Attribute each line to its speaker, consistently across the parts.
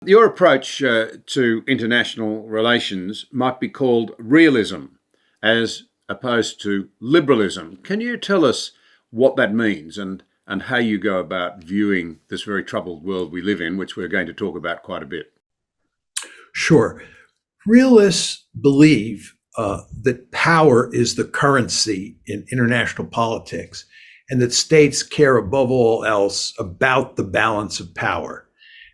Speaker 1: Your approach to international relations might be called realism as opposed to liberalism. Can you tell us what that means and how you go about viewing this very troubled world we live in, which we're going to talk about quite a bit?
Speaker 2: Sure. Realists believe that power is the currency in international politics and that states care above all else about the balance of power.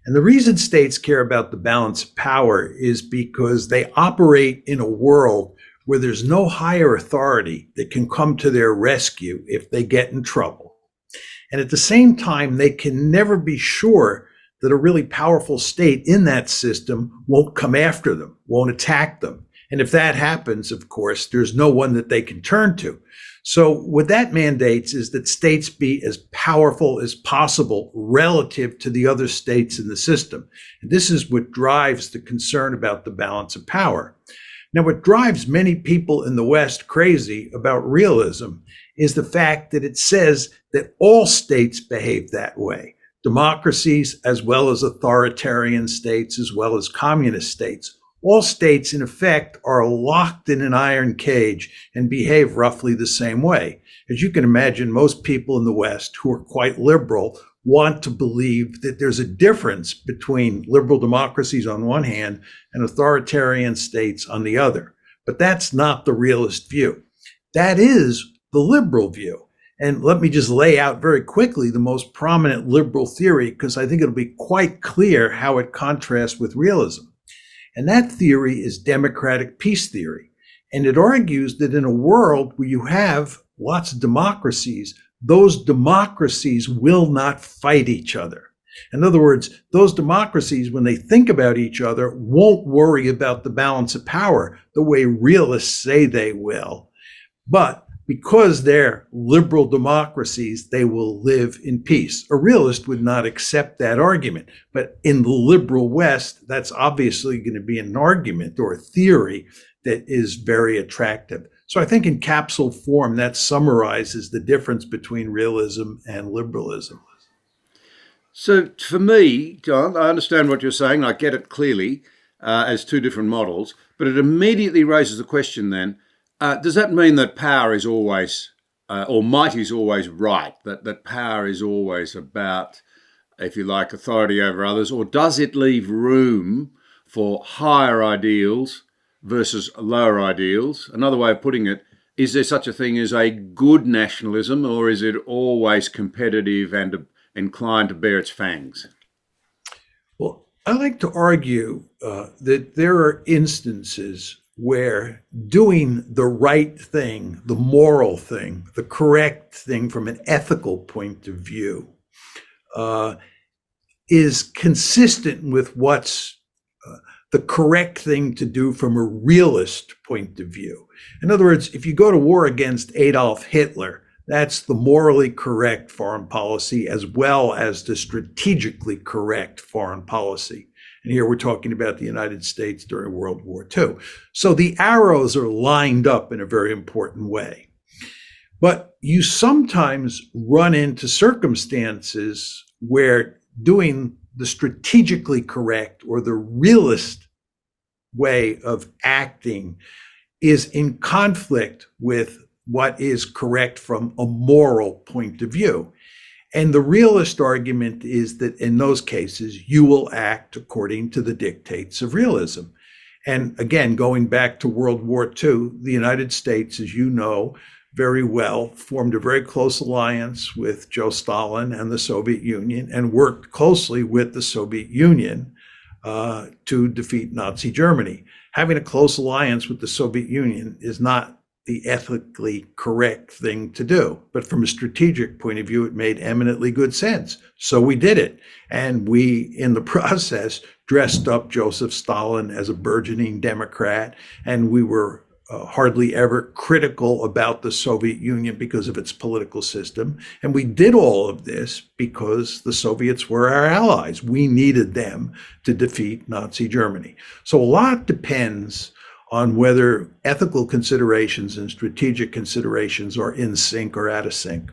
Speaker 2: And the reason states care about the balance of power is because they operate in a world where there's no higher authority that can come to their rescue if they get in trouble. And at the same time, they can never be sure that a really powerful state in that system won't come after them, won't attack them. And if that happens, of course, there's no one that they can turn to. So what that mandates is that states be as powerful as possible relative to the other states in the system. And this is what drives the concern about the balance of power. Now, what drives many people in the West crazy about realism is the fact that it says that all states behave that way. Democracies, as well as authoritarian states, as well as communist states. All states, in effect, are locked in an iron cage and behave roughly the same way. As you can imagine, most people in the West who are quite liberal want to believe that there's a difference between liberal democracies on one hand and authoritarian states on the other. But that's not the realist view. That is the liberal view. And let me just lay out very quickly the most prominent liberal theory, because I think it'll be quite clear how it contrasts with realism. And that theory is democratic peace theory. And it argues that in a world where you have lots of democracies, those democracies will not fight each other. In other words, those democracies, when they think about each other, won't worry about the balance of power the way realists say they will. But because they're liberal democracies, they will live in peace. A realist would not accept that argument. But in the liberal West, that's obviously going to be an argument or a theory that is very attractive. So I think in capsule form, that summarizes the difference between realism and liberalism.
Speaker 1: So for me, John, I understand what you're saying. I get it clearly as two different models, but it immediately raises the question then, does that mean that power is always, or might is always right, that power is always about, if you like, authority over others, or does it leave room for higher ideals versus lower ideals? Another way of putting it, is there such a thing as a good nationalism, or is it always competitive and inclined to bear its fangs?
Speaker 2: Well, I like to argue that there are instances where doing the right thing, the moral thing, the correct thing from an ethical point of view is consistent with what's the correct thing to do from a realist point of view. In other words, if you go to war against Adolf Hitler, that's the morally correct foreign policy as well as the strategically correct foreign policy. And here we're talking about the United States during World War II. So the arrows are lined up in a very important way. But you sometimes run into circumstances where doing the strategically correct or the realist way of acting is in conflict with what is correct from a moral point of view. And the realist argument is that in those cases, you will act according to the dictates of realism. And again, going back to World War II, the United States, as you know very well, formed a very close alliance with Joe Stalin and the Soviet Union and worked closely with the Soviet Union to defeat Nazi Germany. Having a close alliance with the Soviet Union is not the ethically correct thing to do. But from a strategic point of view, it made eminently good sense. So we did it. And we, in the process, dressed up Joseph Stalin as a burgeoning Democrat. And we were hardly ever critical about the Soviet Union because of its political system. And we did all of this because the Soviets were our allies. We needed them to defeat Nazi Germany. So a lot depends on whether ethical considerations and strategic considerations are in sync or out of sync.